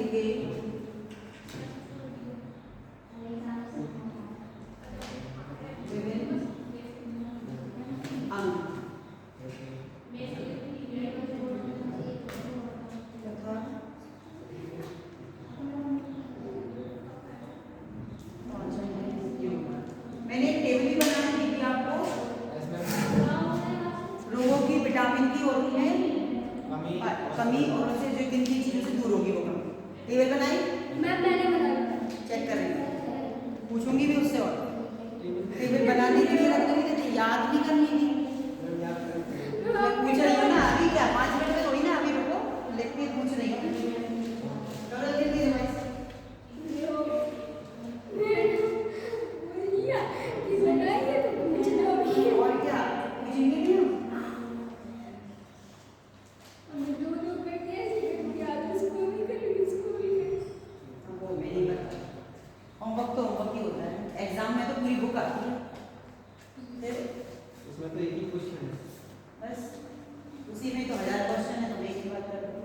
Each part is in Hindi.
लिखेंगे विभिन्न अंग तथा मैंने एक टेबल भी बना दी थी आपको रोगों की, विटामिन की और उनमें कमी और उनसे जो किन किन चीजों से दूर होगी वो कमी। टेबल बनाई मैंने बनाई, चेक कर रही हूँ, पूछूंगी भी उससे। और टेबल बनाने के लिए रख देंगे तो याद भी करनी थी। पूछ रही हो ना अभी, क्या 5 मिनट में थोड़ी ना, अभी रुको, लिख के पूछ रही हूँ। करो जल्दी रिवाइज। और क्या पूछेंगे भी हम? वो मैं नहीं बता, होमवर्क तो होमवर्क ही होता है, एग्जाम में तो पूरी बुक आती है, उसमें तो एक ही क्वेश्चन है, बस उसी में तो 1000 क्वेश्चन है, तो एक ही बात कर दो।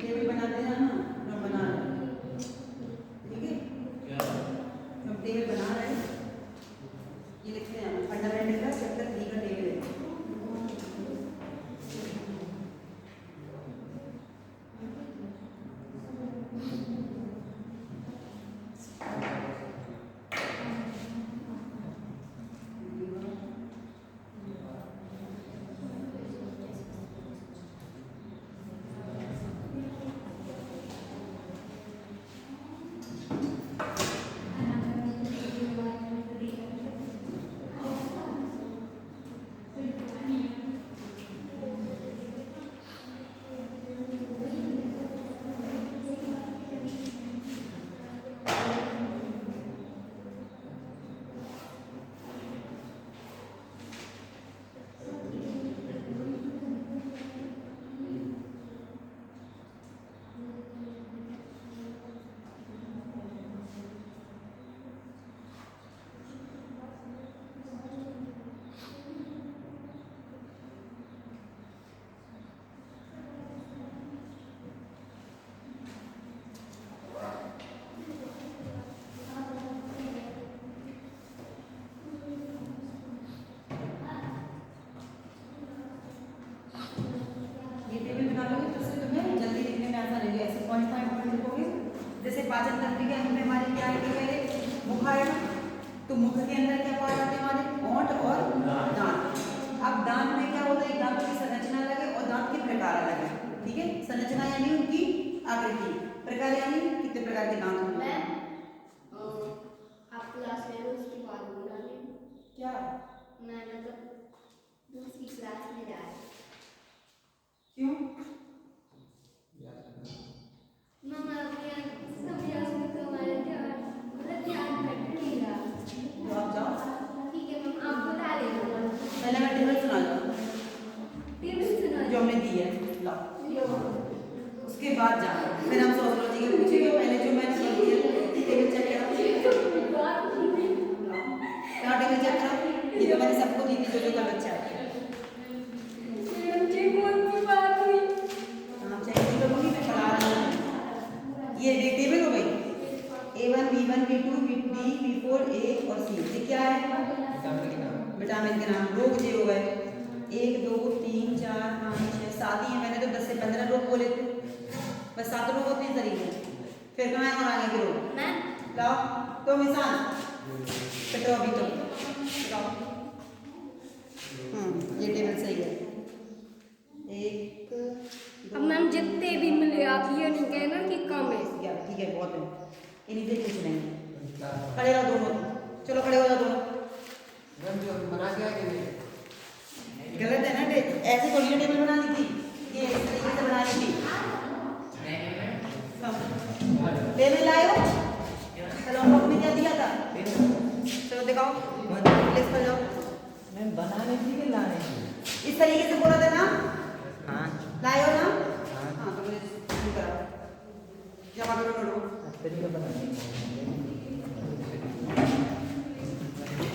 टेबल बनाते जाना, हम बना रहे हैं, ठीक है? हम टेबल बना रहे हैं, ये लिखते हैं फंडामेंटल का चैप्टर 3 का टेबल है। जैसे पाचन तंत्रिका में हमारे क्या है, पहले मुख आएगा, तो मुख के अंदर क्या पाए जाते हैं हमारे ओंठ और दांत। अब दांत में क्या होता है, दांत की संरचना अलग है और दांत के प्रकार अलग है, ठीक है? संरचना यानी उनकी आकृति, प्रकार यानी कितने प्रकार के दांत होते हैं। आप क्लास में हो उसकी बात बोला नहीं क्या मैं मतलब दूसरी क्लास में जा रही क्यों? मम्मा अपने सब याद में तो हमारे ध्यान मतलब ध्यान भटक नहीं रहा। तो आप जाओ, ठीक है मम्मा, आप बता देना। पहले मैं टेबल सुना दूँ टेबल सुना जो हमने दी है, लाओ, लो। उसके बाद जाओ, फिर हम सोशियोलॉजी के पूछेंगे। पहले जो मैंने पढ़ी है ये टेबल हो गई A1 B1 B2 B3 B4 A और C। ये क्या है? विटामिन के नाम। रोग ये हो गए 1 2 3 4 5 6 7 ही है। मैंने तो 10 से 15 रोग बोले थे, बस 7 रोग होते हैं शरीर में। फिर कहाँ और आगे के रोग लाओ तो मिसान फिर तो अभी तो लाओ। ये टेबल सही है। एक अब मैम जितने भी मिले आप ये नहीं कहना कि कम है। ठीक है बहुत है। इन्हीं से खींच लेंगे। खड़े रहो दोनों, चलो खड़े हो जाओ दोनों। गलत है ना, ऐसे थोड़ी टेबल बनानी थी, ये इस तरीके से बनानी थी। टेबल लाए हो? चलो हम लोग ने क्या दिया था? चलो दिखाओ, प्लेस पर जाओ। मैं बनाने थी कि लाने थी? इस तरीके से बोला था ना, हाँ लाए हो ना? हाँ हाँ तो मुझे शुरू करो, जमा करो नोटो। तरीका बनाने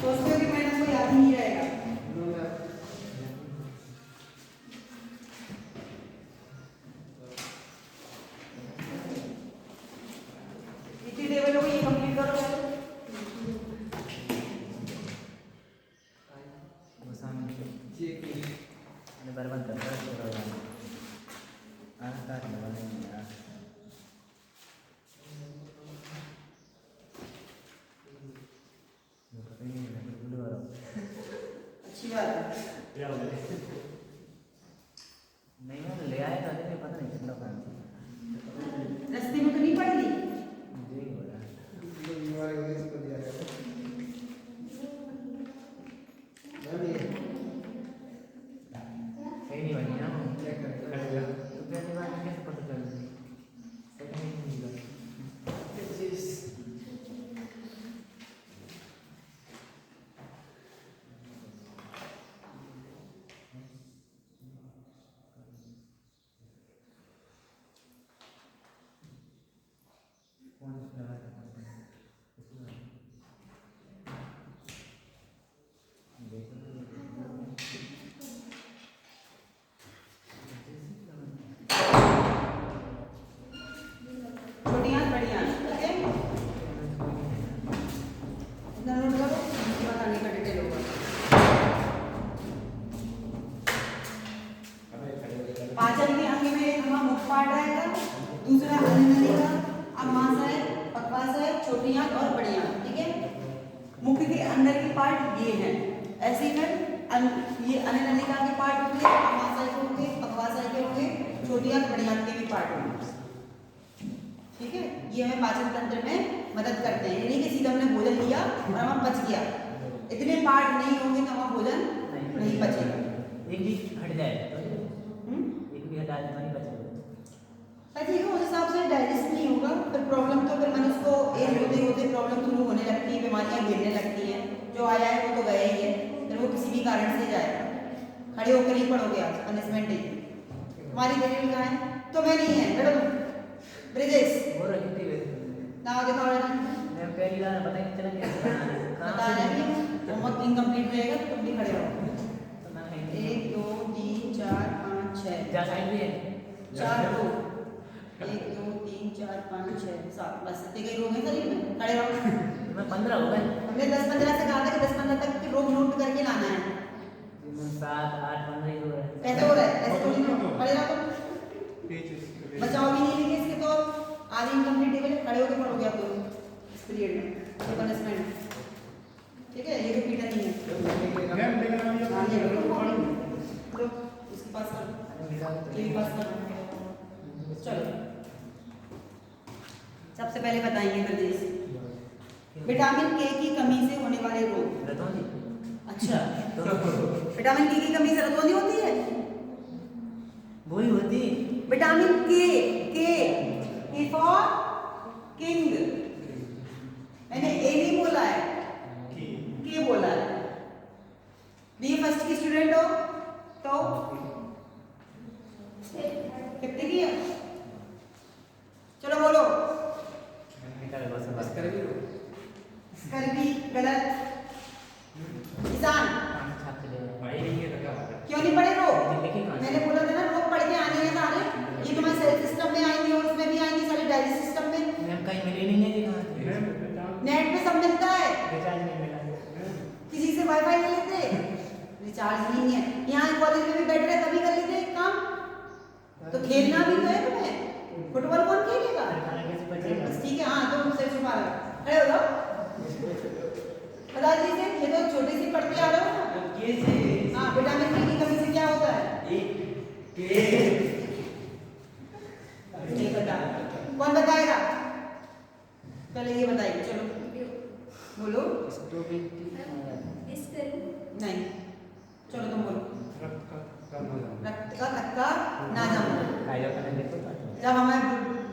तो उसमें भी मैडम को याद ही नहीं रहेगा। इतनी टेबल हो गई, ये कंप्लीट करो पहले। बर्बाद कर रहा है। अच्छी बात है। नहीं मैं ले आया था, लेकिन पता नहीं कितना काम रस्ते में तो नहीं पड़ गई? जी हो रहा है नहीं बनी ना तो पहली बार में कैसे पता चल रही सेकंड नहीं मिला छोटी आंख बड़ी आंख, ठीक है? इतना नोट करो, उसके बाद आगे का डिटेल होगा। पाचन के अंग में एक हमारा मुख पार्ट आएगा, दूसरा अन्ननलिका, अमाशय, पक्वाशय, छोटी आंख और बड़ी आंख, ठीक है? मुख के अंदर के पार्ट ये हैं। ऐसे ही फिर ये अन्ननलिका के पार्ट होंगे, अमाशय के होंगे, पक्वाशय के होंगे, छोटी आंख बड़ी आंख के भी पार्ट होंगे, ठीक है? ये हमें पाचन तंत्र में मदद करते हैं। ये नहीं कि सीधा हमने भोजन लिया और हमारा पच गया। इतने पार्ट नहीं होंगे तो हमारा भोजन नहीं पचेगा। एक भी हट जाए तो एक भी हटा दे तो नहीं बचेगा। ठीक है, उस हिसाब से डाइजेस्ट नहीं होगा, फिर प्रॉब्लम तो फिर मनुष्य को एज होते होते प्रॉब्लम शुरू होने लगती है, बीमारियां गिरने लगती हैं। जो आया है वो तो गया ही है, फिर वो किसी भी कारण से जाएगा। खड़े होकर ही पड़ोगे आज, पनिशमेंट ही। हमारी देरी कहाँ है? तो मैं नहीं है, बैठो तुम। ब्रिजेश और कितनी देर नाम दिखाओ ना। मैं पहली बार पता नहीं चला क्या बता रहे हैं होमवर्क इनकम्प्लीट रहेगा तो तुम भी खड़े रहो। तो मैं 1 2 3 4 5 6 जा साइड भी है 4 2 1 2 3 4 5 6 7 बस इतने ही रोग हैं शरीर में, खड़े रहो। मैं 15 हो गए। हमने 10-15 से कहा था कि 10-15 तक के रोग नोट करके लाना है। 7 8 15 ही हो गए। कैसे हो रहा है? ऐसे थोड़ी ना खड़े रहो तुम। बचाओ भी नहीं लेंगे इसके तो आधी इनकम्प्लीट टेबल खड़े होकर पढ़ोगे आप लोग इस पीरियड में, ये पनिशमेंट, ठीक है? ये तो पीटा नहीं है। हाँ ये लो इसके पास कर, ये पास कर। चलो सबसे पहले बताएंगे निर्देश विटामिन के की कमी से होने वाले रोग। रतौंधी अच्छा विटामिन के की कमी से रतौंधी होती है? वही होती विटामिन के फॉर किंग, मैंने ए नहीं बोला है, के बोला है। बी फर्स्ट की स्टूडेंट हो तो कितने की है? चलो बोलो। स्कर्वी गलत। किसान क्यों नहीं पढ़े रोग? मैंने बोला था ना रोग पढ़ के आने हैं सारे, ये तुम्हारे सेल सिस्टम में आएंगे और उसमें भी आएंगे, सारे डाइजेस्ट सिस्टम तो खेलना भी तो है तुम्हें, फुटबॉल कौन खेलेगा? खाना कैसे बचेगा? बस ठीक है, हाँ तुम सिर छुपा लो, खड़े हो जाओ। बता दीजिए, ये तो छोटे से पढ़ते आ रहे हो ना। हाँ, विटामिन बी की कमी से क्या होता है? नहीं पता, कौन बताएगा? पहले ये बताइए, चलो बोलो। नहीं, चलो तुम बोलो। रक्त का थक्का ना जमना। जब हमें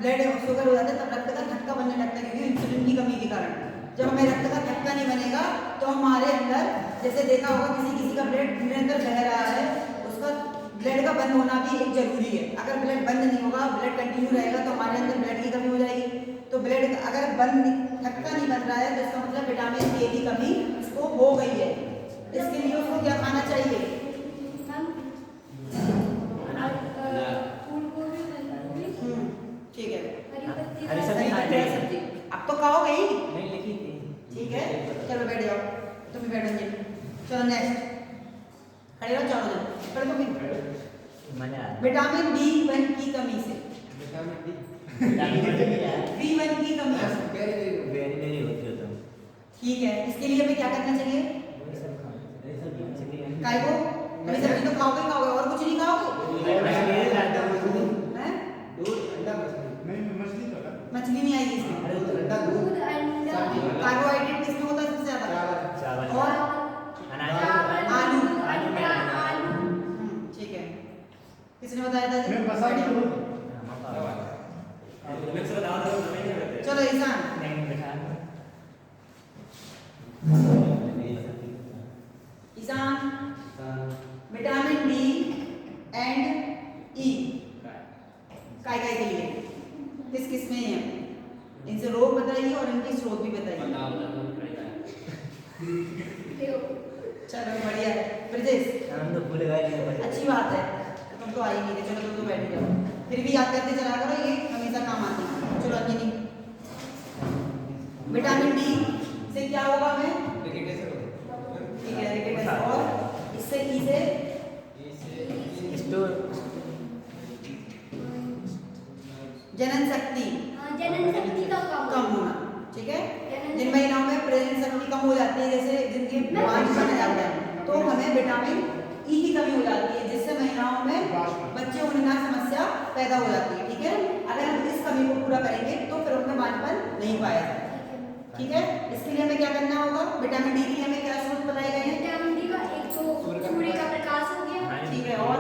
ब्लड शुगर हो जाता है तब रक्त का थक्का बनने लगता है, क्योंकि इंसुलिन की कमी के कारण। जब हमें रक्त का थक्का नहीं बनेगा तो हमारे अंदर, जैसे देखा होगा किसी का ब्लड निरंतर बह रहा है, उसका ब्लड का बंद होना भी एक जरूरी है। अगर ब्लड बंद नहीं होगा, ब्लड कंटिन्यू रहेगा तो हमारे अंदर ब्लड की कमी हो जाएगी। तो ब्लड अगर थक्का नहीं बन रहा है तो इसका मतलब विटामिन ए की कमी उसको हो गई है। इसके लिए उसको क्या खाना चाहिए? ठीक है, हरी सब्जी खानी चाहिए। अब तो खाओगे ही। नहीं लिखी थी। ठीक है, चलो बैठ जाओ, तुम भी बैठो जी। चलो नेक्स्ट, खड़े रहो, चलो पढ़ो तुम भी। विटामिन B1 की कमी से, B1 की कमी से, ठीक है, इसके लिए हमें क्या करना चाहिए? काय को हरी सब्जी तो खाओगे खाओगे, और कुछ नहीं खाओगे? हैं? मछली नहीं आएगी इसमें। कार्बोहाइड्रेट किसमें होता है सबसे ज्यादा? और आलू। ठीक है, किसने बताया था? चलो Ishan. Ishan, vitamin D and E काय के लिए किस किस में है? इनसे रोग बताइए और इनके स्रोत भी बताइए। चलो बढ़िया है। ब्रजेश, अच्छी बात है, तुम तो आई नहीं थे, चलो तुम तो बैठ जाओ, फिर भी याद करते चला करो, ये हमेशा काम आती है। चलो अंजनी, विटामिन D से क्या होगा हमें? ठीक है, रिकेटस, और इससे E से जनन शक्ति कम होना। ठीक है, जिन महिलाओं में प्रजनन शक्ति कम हो जाती है, जैसे जिनके बांझ बन जाता है, तो हमें विटामिन E की कमी हो जाती है, जिससे महिलाओं में बच्चे होने की समस्या पैदा हो जाती है। ठीक है, अगर हम इस कमी को पूरा करेंगे तो फिर उनमें बांझपन नहीं पाया जाता। ठीक है, इसके लिए हमें क्या करना होगा? विटामिन D के लिए हमें क्या स्रोत बताए गए हैं? विटामिन D का एक तो सूर्य का प्रकाश हो गया, ठीक है, और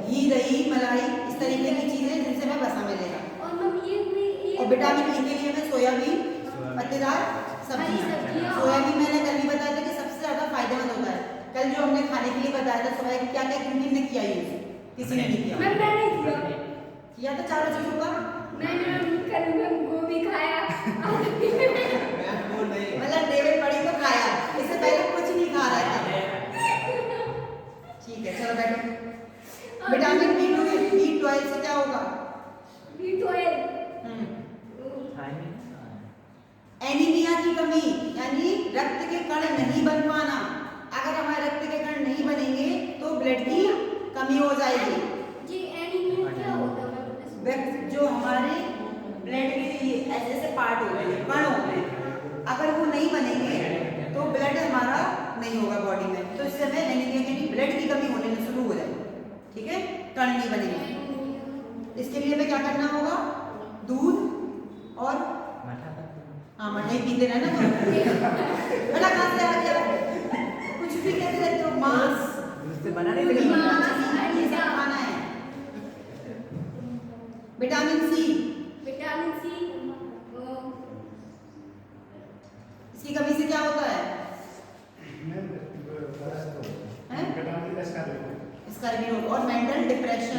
घी, दही, मलाई, इस तरीके की चीजें जिनसे हमें वसा मिलेगा। और विटामिन E के लिए हमें सोयाबीन, पत्तेदार सब्जियां। सोयाबीन मैंने कल भी बताया था कि सबसे ज्यादा फायदेमंद होता है। कल जो हमने खाने के लिए बताया था सोया, क्या क्या किन किन ने किया यूज? किसी ने नहीं किया? किया था चारों चीजों का। गोभी खाया, मतलब डेविड पड़ी तो खाया, इससे पहले कुछ नहीं खा रहा था। ठीक है, चलो बैठो। विटामिन B12 से क्या होगा? एनीमिया की कमी, यानी रक्त के कण नहीं बन पाना। अगर हमारे रक्त के कण नहीं बनेंगे तो ब्लड की कमी हो जाएगी। जी, एनीमिया क्या होता है? जो हमारे ब्लड के ऐसे ऐसे पार्ट होते हैं, कण होते हैं, अगर वो नहीं बनेंगे तो ब्लड हमारा नहीं होगा बॉडी में, तो इससे हमें एनीमिया यानी ब्लड की कमी होने में शुरू हो जाएगी। ठीक है, कण नहीं बनेंगे। इसके लिए हमें क्या करना होगा? दूध और हाँ, मठा ही पीते रहना तो बड़ा खाते रहते हो, कुछ भी कहते रहते हो, मांस बनाने ये सब खाना है। विटामिन C, इसकी कमी से क्या होता है? इसका भी रोग, और मेंटल डिप्रेशन।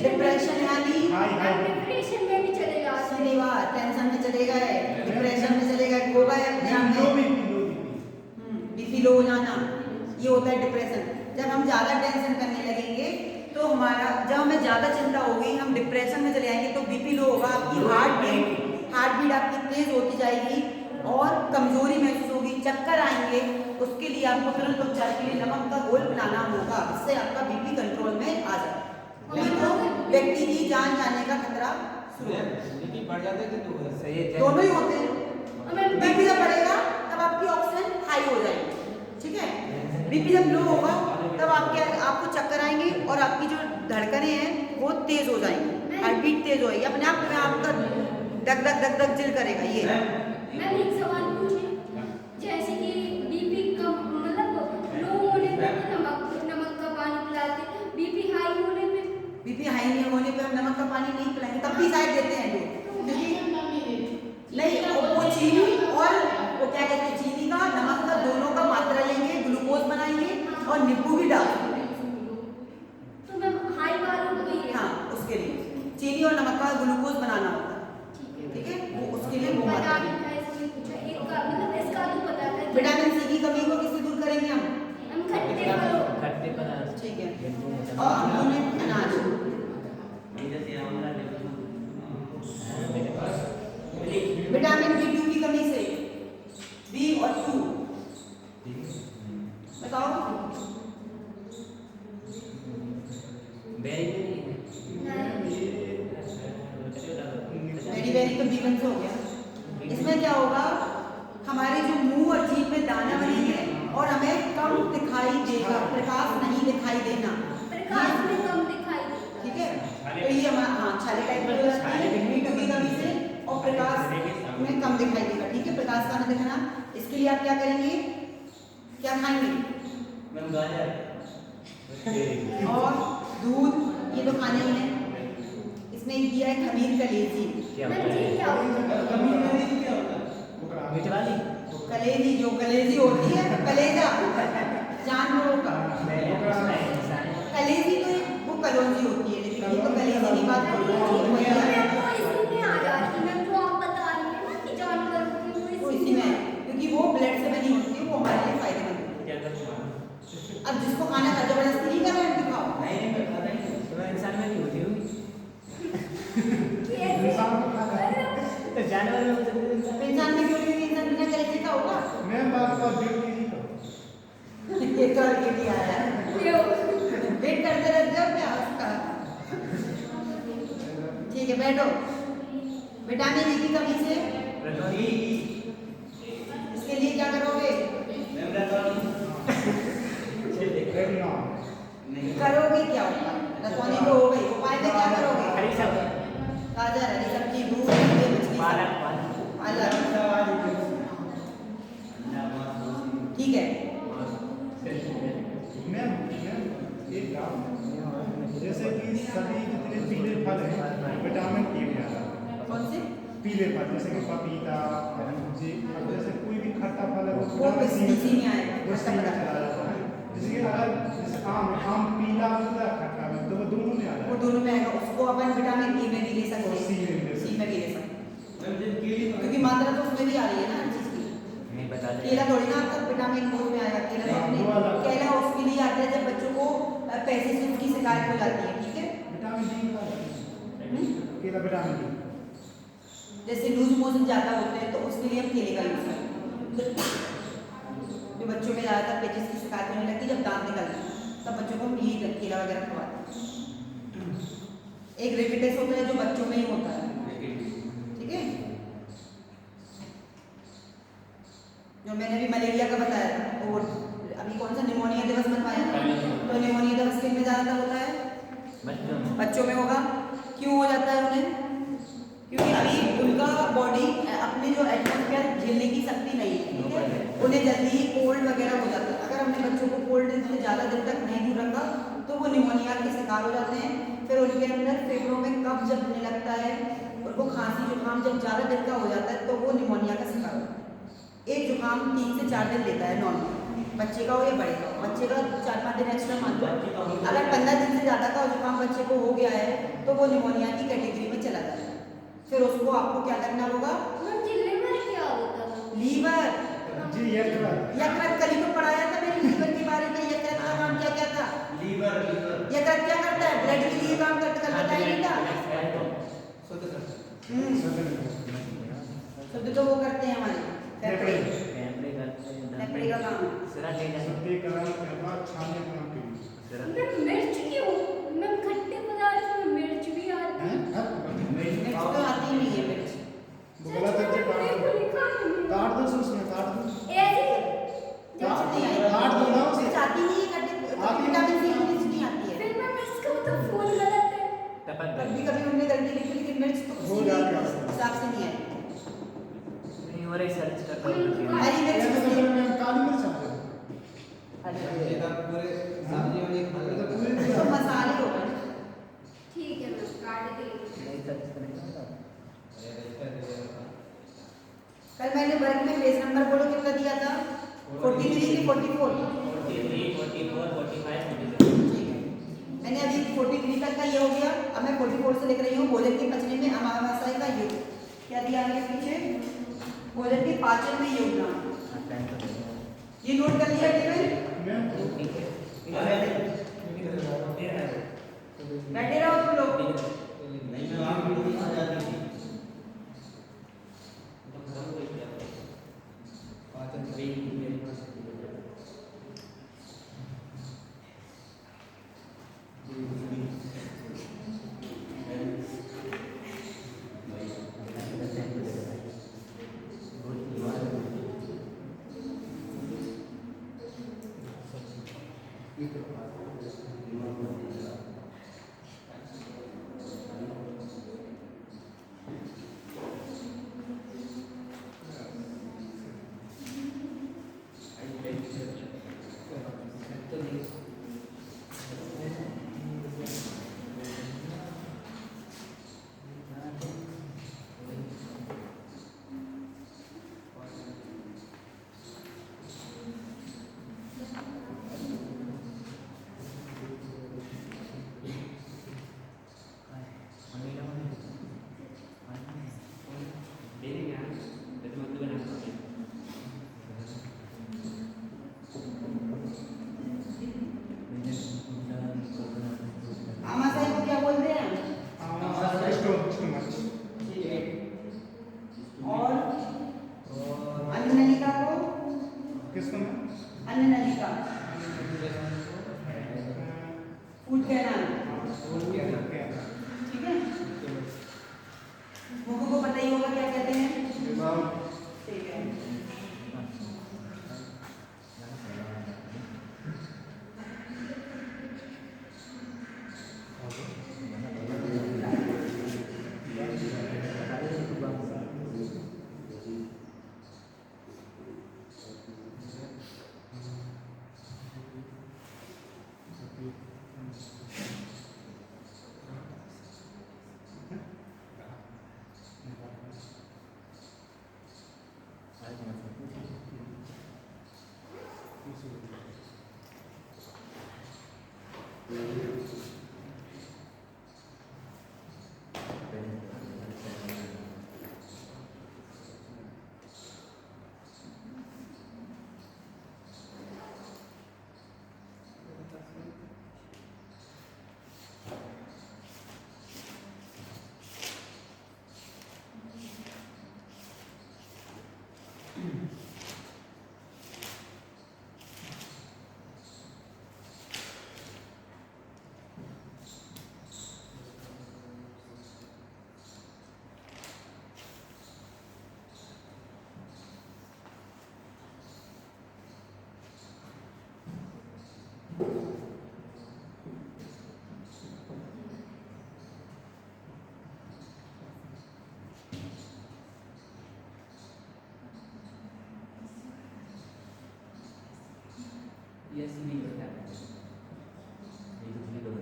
डिप्रेशन यानी डिप्रेशन में भी चले जाते हैं। सीधी बात, टेंशन में चले गए, डिप्रेशन में चले गए, खो गए अपने आप में, बीपी लो हो जाना, ये होता है डिप्रेशन। जब हम ज्यादा टेंशन करने लगेंगे तो हमारा, जब हमें ज्यादा चिंता होगी, हम डिप्रेशन में चले जाएंगे तो बीपी लो होगा, आपकी हार्ट बीट आपकी तेज होती जाएगी और कमजोरी महसूस होगी, चक्कर आएंगे, उसके लिए आपको तुरंत उपचार के लिए नमक का घोल पिलाना होगा, इससे आपका बीपी कंट्रोल में आ जाए, नहीं तो व्यक्ति की जान जाने का खतरा शुरू है। बीपी बढ़ जाता है तो सही है। दोनों ही होते हैं। बीपी जब बढ़ेगा तब आपकी ऑक्सीजन हाई हो जाएगी, ठीक है। बीपी जब लो होगा तब आपको चक्कर आएंगे और आपकी जो धड़कनें हैं वो तेज हो जाएंगी, हार्ट बीट तेज होएगी, अपने आप में आपका धक धक धक धक चिल करेगा। ये मैं एक सवाल पूछी, जैसे कि बीपी कम मतलब लो होने पे तो नमक का पानी पिलाते, बीपी हाई होने पे? बीपी हाई नहीं होने पे हम नमक का पानी नहीं पिलाएंगे, तब भी शायद देते हैं लोग, क्योंकि नहीं वो चीनी और वो क्या कहते हैं चीनी का नमक का दोनों का मात्रा लेंगे, ग्लूकोज बनाएंगे और नींबू भी डालेंगे। तो मैं हाई वालों को ही हाँ, उसके लिए चीनी और नमक का ग्लूकोज बनाना होता है, ठीक है, वो उसके लिए वो मात्रा लेंगे। विटामिन सी की कमी को किससे दूर करेंगे हम? खट्टे पदार्थ। ठीक है, और अंकुरित अनाज। विटामिन B2 की कमी से, B और 2 बताओ। वेरी तो B1 से हो गया। इसमें क्या होगा, हमारे जो मुंह और जीभ में दाने बनेंगे और हमें कम दिखाई देगा, प्रकाश नहीं दिखाई देना, प्रकाश में कम दिखाई देता, ठीक है। तो ये हमारा हाँ छाले टाइप में हो जाता है B2 की कमी से, और प्रकाश में कम दिखाई देगा, ठीक है, प्रकाश का न दिखना। इसके लिए आप क्या करेंगे, क्या खाएंगे? और दूध, ये तो खाने ही है। इसमें दिया है खमीर कलेजी। क्या होता है? मीठे वाली कलेजी, जो कलेजी होती है कलेजा जानवरों का, कलेजी तो वो कलौंजी होती है, लेकिन ये तो कलेजी की बात कर रही है, वो इसी में, क्योंकि वो ब्लड से बनी होती है, वो हमारे लिए फायदेमंद है। अब जिसको खाना था जबरदस्ती नहीं कर रहे हैं, दिखाओ। तो इंसान में नहीं होती होगी, तो जानवर में हो सकती है। इंसान में क्यों नहीं, इंसान बिना कलेजे का होगा। मैं बात कर ड्यूटी ये तो अलग आया है, वेट करते रहते हो क्या उसका। ठीक है, बैठो। विटामिन ई की कमी से इसके लिए क्या करोगे? करोगे क्या होगा, रसौनी तो हो गई, उपाय में क्या करोगे? हरी सब्जी, गाजर, हरी सब्जी, दूध, अंडे, मछली, पालक, पालक, ठीक है। जैसे कि सभी जितने पीले फल हैं विटामिन ई में आता है। कौन से पीले फल जैसे कि पपीता, जी, जैसे कोई भी खट्टा फल है वो इसी में आएगा, वो सी में चला जाता है। जैसे कि अगर जैसे आम पीला होता है खट्टा में, तो वो दोनों में आता वो है। दोनों में आएगा, उसको अपन विटामिन ई में भी ले सकते और सी में भी ले हैं, सकते सी में भी ले सकते हैं, क्योंकि मात्रा तो उसमें भी आ रही है ना हर चीज की। नहीं बता दे। केला थोड़ी ना आपका विटामिन बोर्ड में आएगा, केला तो अपने केला उसके लिए आता है जब बच्चों को पैसे से उसकी शिकायत हो जाती है, ठीक है। विटामिन डी का केला विटामिन डी, जैसे लूज मोशन ज़्यादा होते हैं तो उसके लिए हम केले का यूज़ करते हैं। जो बच्चों में ज़्यादातर पेचिस की शिकायत होने लगती है जब दांत निकलते हैं, तब बच्चों को हम यही केला वगैरह खवाते हैं। एक रेबिटेस होता है जो बच्चों में ही होता है, ठीक है, जो मैंने अभी मलेरिया का बताया था। तो अभी कौन सा निमोनिया दिवस मनवाया था, तो निमोनिया दिवस किन में ज़्यादातर होता है? बच्चों में होगा। क्यों हो जाता है उन्हें? क्योंकि अभी उनका बॉडी अपनी जो एटमॉस्फेयर झेलने की शक्ति नहीं है, ठीक है, उन्हें जल्दी ही कोल्ड वगैरह हो जाता है। अगर हमने बच्चों को कोल्ड से ज़्यादा दिन तक नहीं दूर रखा तो वो निमोनिया के शिकार हो जाते हैं। फिर उनके अंदर फेफड़ों में कब्ज जब होने लगता है, उनको खांसी जुकाम जब ज़्यादा दिन का हो जाता है तो वो निमोनिया का शिकार होता है। एक जुकाम 3 से 4 दिन लेता है नॉर्मल, बच्चे का हो या बड़े का हो। बच्चे का 4-5 दिन एक्स्ट्रा मान लो, अगर 15 दिन से ज़्यादा का जुकाम बच्चे को हो गया है तो वो निमोनिया की कैटेगरी में चला जाता है। फिर उसको आपको क्या करना होगा? लीवर, जी यकृत, कल तो पढ़ाया था मैंने लीवर के बारे में। यकृत का काम क्या क्या था? यकृत क्या करता है? ब्लड के लिए काम करता, कल बताया नहीं था? शुद्ध तो वो करते हैं हमारे फेफड़े, नेपड़ी का काम है। सिरा ले जाए सत्य कराने के बाद छानने का काम करिए। सिरा मैम मिर्च क्यों? मैम खट्टे पदार्थ में मिर्च भी आती है। हैं? मिर्च तो आती ही नहीं है मिर्च। बोला था कि काट दो उसमें काट दो। ऐसे मिर्च नहीं आई। काट दो ना उसे। मिर्च आती नहीं है खट्टे आती है। विटामिन सी की मिर्च नहीं आती है। फिर मैम इसका तो फूल गलत है। टपक कभी गई कभी उनने गलती लिखी लेकिन मिर्च तो हो किसी भी जाएगा। हिसाब से नहीं आई। नहीं हो रही सर्च करता हूँ हरी मिर्च ऐसे तो किसने मैं काली मिर्च आ गई। ये तो पूरे सब्जी वाली खा ये तो लेते पूरे तो मसाले हो गए। ठीक है मैम काट देंगे। नहीं सर्च करेंगे कल मैंने वर्क में पेज नंबर बोलो कितना दिया था 43 की 44 ठीक है। मैंने अभी 43 तक का ये हो गया। अब मैं 44 से लिख रही हूँ भोजन के पचने में अमावस्या का योग। क्या दिया है पीछे? भोजन के पाचन में योगदान। ये नोट कर लिया टेबल? मैं बैठे रहो तुम लोग। नहीं मैं वहां भी आ जाती थी पाचन क्रिया मेरे पास अमावस्या को क्या बोलते हैं? और अन्न नलिका को? किसको मैं अन्न नलिका फूड कैनाल। ठीक है। मुख को पता ही होगा क्या कहते हैं। ठीक है। यस नहीं होता है ये कुछ भी करो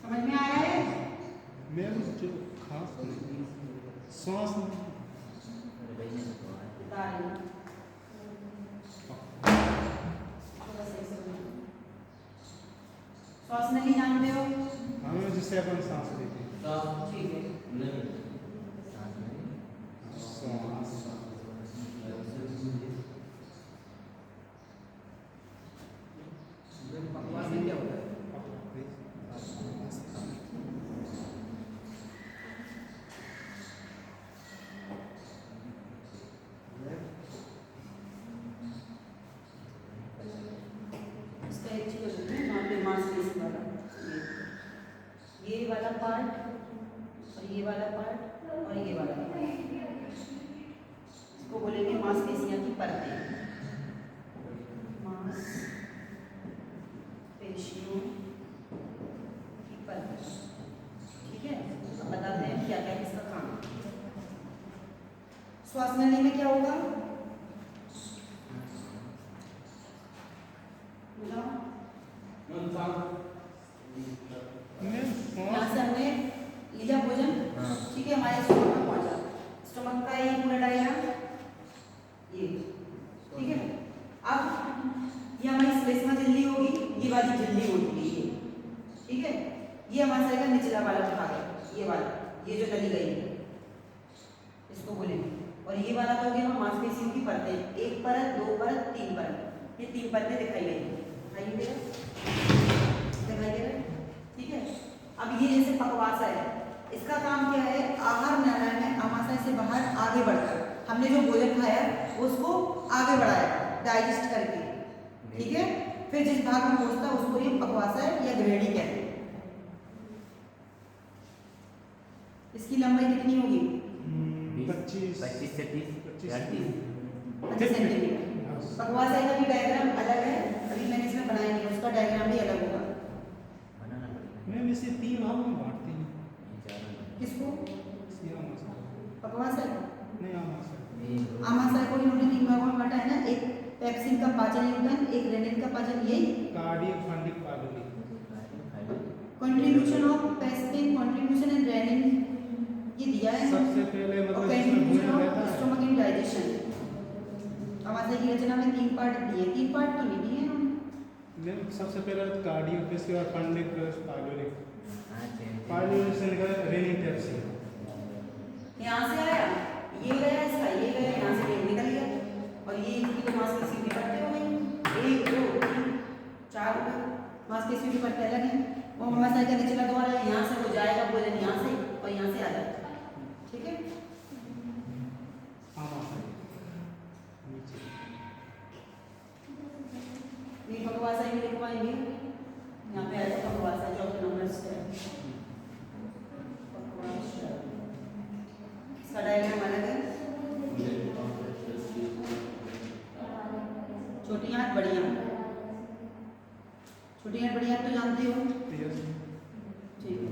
समझ में आया है? मैं जो खास नहीं सांस नहीं अरे भाई ने तो ताली। श्वास नहीं जानते हो? हमें जिससे अपन सांस लेते हैं ठीक है। नहीं सांस बकवास नहीं परतें, मांसपेशियों की परत। ठीक है, अब बताते हैं क्या क्या किसका काम है। श्वास नली में क्या होगा? बताओ। यहाँ से हमने लिया भोजन, ठीक है, हमारे स्टमक में पहुंचा। स्टमक का ये पूरा डायग्राम ये, ठीक है। अब ये हमारी श्लेष्मा झिल्ली होगी, ये वाली झिल्ली होगी ये, ठीक है। ये हमारे शरीर का निचला वाला भाग है, ये वाला, ये जो नली गई है इसको बोलेंगे। और ये वाला तो हो गया मांसपेशियों की परतें, एक परत, दो परत, तीन परत, ये तीन परतें दिखाई गई, दिखाई दे रहा है, ठीक है। अब ये जैसे पकवासा है, इसका काम क्या है? आहार नाली में आमाशय से बाहर आगे बढ़कर हमने जो भोजन खाया उसको आगे बढ़ाया डाइजेस्ट करके, ठीक है। फिर जिस भाग में पहुंचता है उसको ये पकवासा है या ग्रेडी कहते हैं। इसकी लंबाई कितनी होगी? 25 से 30 25 सेंटीमीटर। पकवासा का भी डायग्राम अलग है, अभी मैंने इसमें बनाया नहीं, उसका डायग्राम भी अलग होगा। बनाना पड़ेगा। मैम इसे 3 भागों में बांटती हैं। किसको? आमाशय पकवासा नहीं, आमाशय आमाशय को इन्होंने 3 भागों में बांटा है ना, एक पेप्सिन का पाचन युग्मन, एक रेनिन का पाचन, यही कार्डियक फंडिक पागली। Contribution of pepsin, contribution in rennin ये दिया है। सबसे पहले और मतलब इसमें कंट्रीब्यूशन भोजन ऑफ रहता है। Stomach in digestion. आमाशय की रचना में 3 पार्ट दिए, 3 पार्ट तो नहीं दिए हैं। मैम सबसे पहले कार्डियक, इसके बाद फंडिक, पागलिक। हाँ चेंज पागलिक से निकला रेनिन पेप्सिन। यहाँ से आया, ये गया इसका, ये गया, यहाँ से ये निकल गया, और ये इसकी तो मांसपेशियों की परतें हो गई, 1 2 3 4 मांसपेशियों की परतें अलग हैं। वो आमाशय का निचला द्वार है, यहाँ से वो जाएगा भोजन यहाँ से और यहाँ से आ जाएगा, ठीक है। आमाशय नीचे। ये पकवासा ही लिख पाएंगे, यहाँ पे आएगा पकवासा, चौथे नंबर से पकवासा। इसका डायग्राम अलग है, छोटी आंत बड़ी आंत। छोटी आंत बड़ी आंत तो जानते हो, यस ठीक है।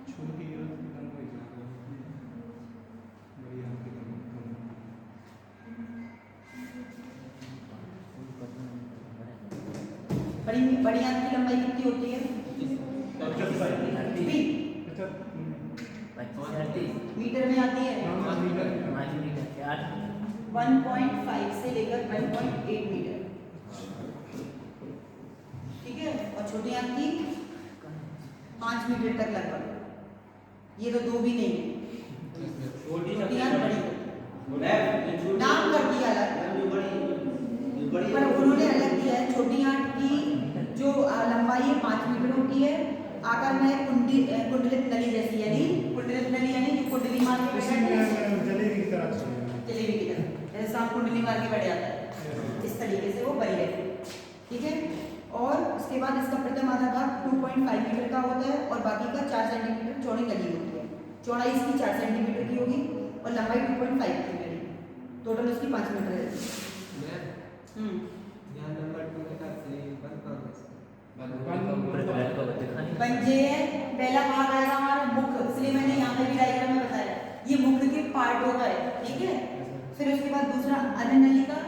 छोटी आंत की लंबाई ज्यादा होती है, बड़ी आंत की लंबाई कम बड़ी बड़ी आंत की लंबाई कितनी होती है? मीटर में आती है, 1.5 से लेकर 1.8 मीटर, ठीक है। और छोटी आंत की 5 मीटर तक लगभग, ये तो 2 भी नहीं है। छोटी आंत बड़ी, नाम कर दिया अलग, पर उन्होंने अलग दिया है। छोटी आंत की जो लंबाई है 5 मीटर होती है, आकार में कुंडलित नली जैसी, यानी कुंडलित नली यानी जो कुंडली मार के बैठा है, जलेबी की तरह से। जलेबी की तरह, जैसे सांप कुंडली मार के बैठ जाता है, इस तरीके से वो बनी रहती है, ठीक है। और उसके बाद इसका प्रथम आधा भाग 2.5 मीटर का होता है और बाकी का 4 सेंटीमीटर चौड़ी नली होती है। चौड़ाई इसकी 4 सेंटीमीटर की होगी और लंबाई 2.5 की होगी, टोटल उसकी 5 मीटर है। यहाँ नंबर 2 के साथ से पंजे है, पहला भाग आएगा हमारा मुख, इसलिए मैंने यहाँ पे भी डायग्राम में बताया, ये मुख के पार्ट होता है, ठीक है। फिर उसके बाद दूसरा अन्य नलिका,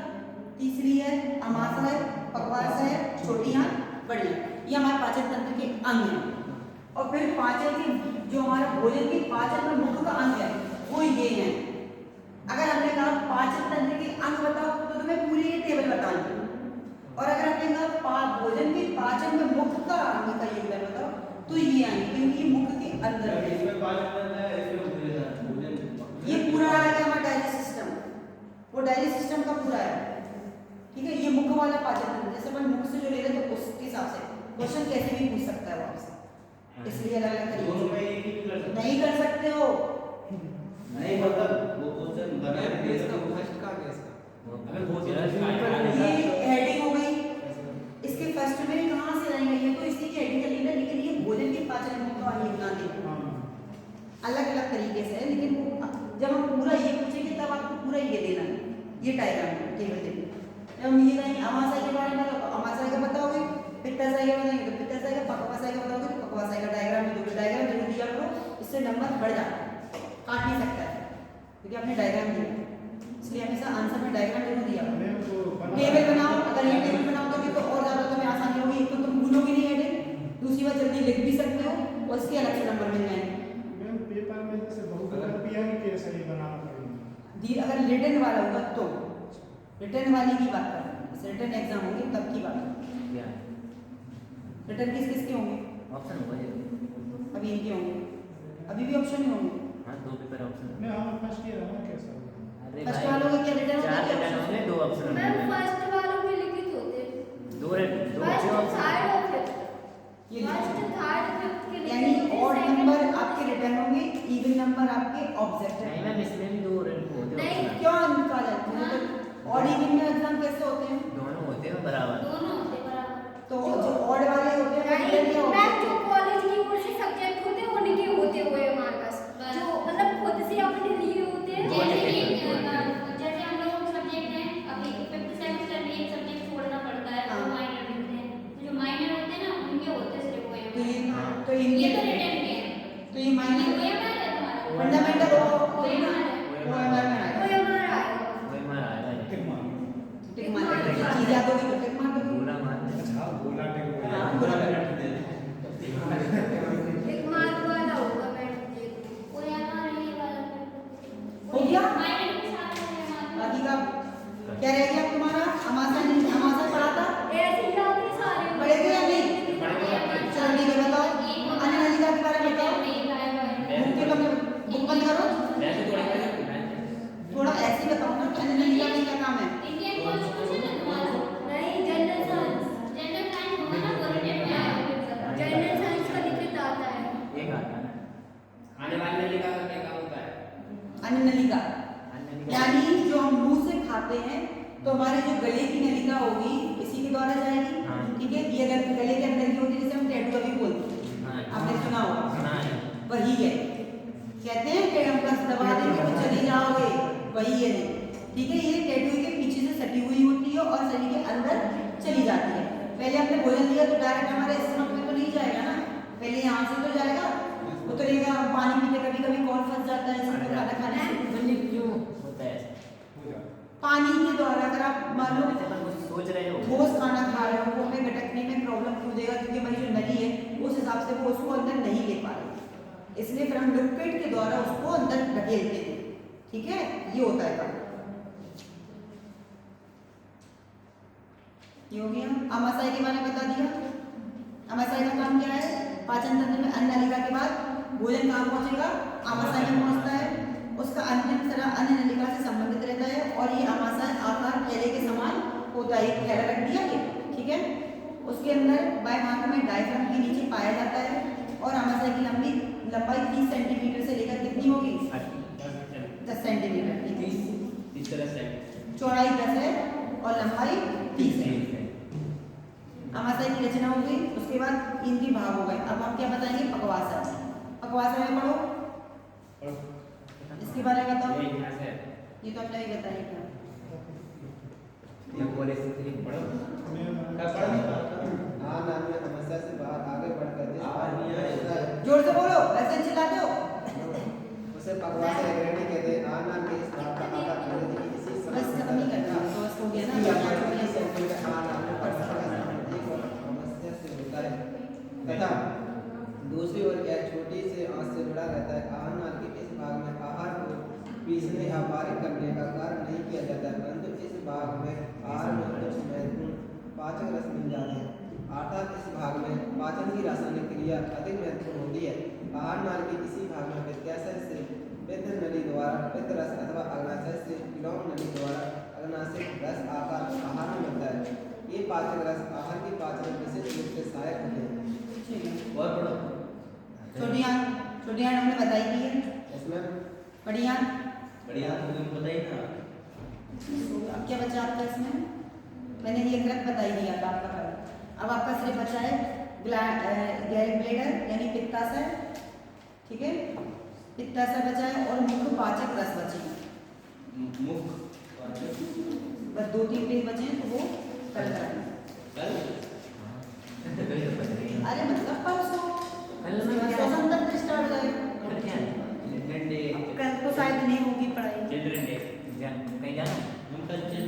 तीसरी है आमाशय, पकवासा है, छोटी आंत, बड़ी आंत, ये हमारे पाचन तंत्र के अंग हैं। और फिर पाचन की जो हमारा भोजन की पाचन में मुख्य का अंग है वो ये है। अगर हमने कहा पाचन तंत्र के अंग बताओ तो तुम्हें पूरी ये टेबल बतानी, और अगर हमने कहा भोजन के पाचन में मुख्य का अंग का योगदान बताओ तो ये आएंगे, क्योंकि ये मुख्य के अंदर है। ये पूरा आएगा हमारा डाइजेस्ट सिस्टम, वो डाइजेस्ट सिस्टम का पूरा है, ठीक है। ये मुख्य वाला पाचन तंत्र, जैसे अपन मुख से जो ले रहे हैं तो उसके हिसाब से क्वेश्चन कैसे भी पूछ सकता है वो आपसे, इसलिए अलग अलग तरीके नहीं कर सकते हो। नहीं मतलब वो क्वेश्चन बनाए इसका फर्स्ट का कैसा ये हेडिंग हो गई, इसके फर्स्ट में कहाँ से आएंगे, ये तो इसी की हेडिंग चली ना, लेकिन ये भोजन के पाचन मुख्य वाली योगदान देगा, अलग अलग तरीके से है। लेकिन जब हम पूरा ये पूछेंगे तब आपको पूरा ये देना है, ये डायग्राम केवल देखिए। जब हम ये कहेंगे अमाशय के बारे में तो अमाशय का बताओगे, पित्ताशय का बताएंगे तो पित्ताशय का, पक्वाशय का बताओगे तो पक्वाशय का डायग्राम भी दोगे। डायग्राम जरूर दिया करो, इससे नंबर बढ़ जाता है, काट नहीं सकता है क्योंकि आपने डायग्राम दिया, इसलिए हमेशा आंसर में डायग्राम जरूर दिया करो। मैम तो टेबल बनाओ, अगर ये टेबल बनाओगे तो और ज़्यादा तुम्हें आसानी होगी। एक तो तुम भूलोगे नहीं हेडिंग, दूसरी बात जल्दी लिख भी सकते हो और इसके अलग से नंबर मिल जाएंगे। मैम पेपर में जैसे बहुविकल्प या कि कैसे ही बनाना पड़ेगा। दी अगर रिटर्न वाला होगा तो रिटर्न वाली की बात कर रहे हैं, रिटर्न एग्जाम होंगे तब की बात कर रहे क्या हैं। रिटर्न किस किस के होंगे? ऑप्शन होगा ये? अभी इनके होंगे, अभी भी ऑप्शन ही होंगे। हाँ, 2 पेपर ऑप्शन मैं हम फर्स्ट ईयर हूं कैसा होगा? अरे फर्स्ट भाई, वालों का क्या रिटर्न 4 होगा? रिटर्न होंगे, 2 ऑप्शन मैम होंगे। फर्स्ट वालों में लिखित होते हैं, 2 फर्स्ट ऑप्शन। थर्ड और फिफ्थ, ये फर्स्ट लिखो। थर्ड फिफ्थ के यानी ऑड नंबर आपके रिटर्न होंगे, इवन नंबर आपके ऑब्जेक्ट नहीं मैम, इसमें भी 2 होते नहीं। हैं। क्यों निकाला है? ऑड इवन में एग्जाम कैसे होते हैं? दोनों होते हैं बराबर। दोनों होते बराबर। तो जो ऑड वाले होते हैं वो रिटर्न क्या होते मैम हैं? जो कॉलेज की ओर से सब्जेक्ट होते हैं उनके होते हुए हमारे पास, जो मतलब खुद से अपने लिए होते हैं। जैसे हम लोगों को सब्जेक्ट है, अभी 5th सेमेस्टर में एक सब्जेक्ट छोड़ना पड़ता है, वो माइनर होते हैं। तो जो माइनर होते हैं ना उनके होते हैं सिर्फ वो तो ये हाँ। तो ये इनके तो रिटर्न के हैं। तो ये माइनर वो हमारा है तुम्हारा। फंडामेंटल हो वो ना, हमारा वो हमारे में आएगा। वो हमारा आएगा। वही मार आएगा ये। टिक मार। टिक मार के चीज याद होगी तो टिक मार दोगे। पूरा मार दे। अच्छा बोला टिक हाँ, मार। पूरा एक मार्क वाला होगा मैम ये। वो हमारा ये वाला हो गया? माइनर के साथ है हमारा। बाकी का क्या रह गया तुम्हारा? अमाशय नहीं, अमाशय पढ़ा था? ऐसे ही आते सारे पढ़ेगे या नहीं? पढ़ेगे। चलो ठीक है, बताओ अन्य नलिका के बारे में बताओ। बुक के तुमने बुक बंद करो, वैसे थोड़ी पहले थोड़ा ऐसे ही बताओ ना कि अन्य नलिका में क्या काम है। इंडियन कॉन्स्टिट्यूशन है तुम्हारा। नहीं, जनरल साइंस। जनरल साइंस होगा ना, वो रिटर्न में आएगा। जनरल साइंस का लिखित आता है। एक आता है ना। आने वाली नलिका का क्या काम होता है? अन्य नलिका अन्य निकाल- यानी जो हम मुंह से खाते हैं तो हमारे जो गले की नलिका होगी इसी के द्वारा जाएगी। हाँ। ठीक है, ये अगर गले के अंदर की होती है जैसे हम टैटू अभी बोलते हैं, हाँ, आपने सुना होगा, सुना है। वही है। कहते हैं कि हम बस दबा देंगे तो चली जाओगे, वही है। ठीक है, ये टैटू के पीछे से सटी हुई होती है और शरीर के अंदर चली जाती है। पहले हमने भोजन लिया तो डायरेक्ट हमारे स्टमक में तो नहीं जाएगा ना, पहले यहाँ से तो जाएगा, उतरेगा। पानी पीते कभी कभी कॉल फंस जाता है इसमें खाना खाने से। मुझे क्यों होता है ऐसा? पानी के द्वारा अगर आप मान लो वैसे पर कुछ सोच रहे हो। ठोस खाना खा रहे हो वो हमें गटकने में प्रॉब्लम क्यों देगा? क्योंकि हमारी जो नली है उस हिसाब से वो उसको अंदर नहीं ले पा रही, इसलिए फिर हम लिक्विड के द्वारा उसको अंदर ढकेलते हैं। ठीक है, ये होता है काम। ये हो गया। अमाशय के बारे में बता दिया। अमाशय का काम क्या है? पाचन तंत्र में अन्न नलिका के बाद भोजन कहाँ पहुंचेगा? आमाशय में पहुंचता है। उसका अंतिम तरह अन्य नलिका से संबंधित रहता है और ये आमाशय आकार थैले के समान होता है। एक थैला रख दिया ये, ठीक है। उसके अंदर बाएं हाथ में डायफ्राम के नीचे पाया जाता है और आमाशय की लंबाई 30 सेंटीमीटर से लेकर कितनी होगी? 10 सेंटीमीटर। इस तरह से चौड़ाई 10 है और लंबाई 30 है। आमाशय की रचना हो गई। उसके बाद इनके भाग हो गए। अब हम क्या बताएंगे? पकवाशय। पकवाशय में पढ़ो, इसके बारे में बताओ। ये तो हमने भी बताया था। ये बोले से फिर पढ़ो। हाँ नाम में समस्या से बाहर आगे बढ़कर आवाज नहीं आ रहा है। जोर से बोलो, ऐसे चिल्लाते हो। उसे पकवास एग्रेडी कहते हैं। आ नाम के इस भाग का आकार अंग्रेजी की इसी बस खत्म ही करना, बस हो गया ना। समस्या से होता है तथा दूसरी ओर यह छोटी से आंच से जुड़ा रहता है। आहार नाल के इस भाग में आहार को पीसने या बारीक करने का कार्य नहीं किया जाता है, परंतु इस भाग में आहार में कुछ महत्वपूर्ण पाचक रस मिल जाते हैं। अर्थात इस भाग में पाचन की रासायनिक क्रिया अधिक महत्वपूर्ण होती है। आहार नाल के इसी भाग में पित्ताशय से पित्त नली द्वारा पित्त रस अथवा अग्नाशय से विलोम नली द्वारा अग्नाशय रस आकार आहार में मिलता है। ये पाचक रस आहार की पाचन में विशेष रूप से सहायक होते हैं। और पढ़ो। छोटी आंत हमने बताई दी है। इसमें बड़ी आंत बढ़िया तुम्हें बताइए ना। अब क्या बचा आपका इसमें? मैंने ये ग्रंथ बताई दिया था आपका पहले। अब आपका सिर्फ बचा है गैल ब्लेडर यानी पित्ताशय। ठीक है, पित्ताशय बचा है और मुख्य पाचक रस बचे हैं। मुख बस 2-3 पेज बचे हैं तो वो कल कराना। अरे मतलब परसों अंदर तो स्टार्ट गए, कल तो शायद नहीं होगी पढ़ाई। कहीं जाना हम कल चल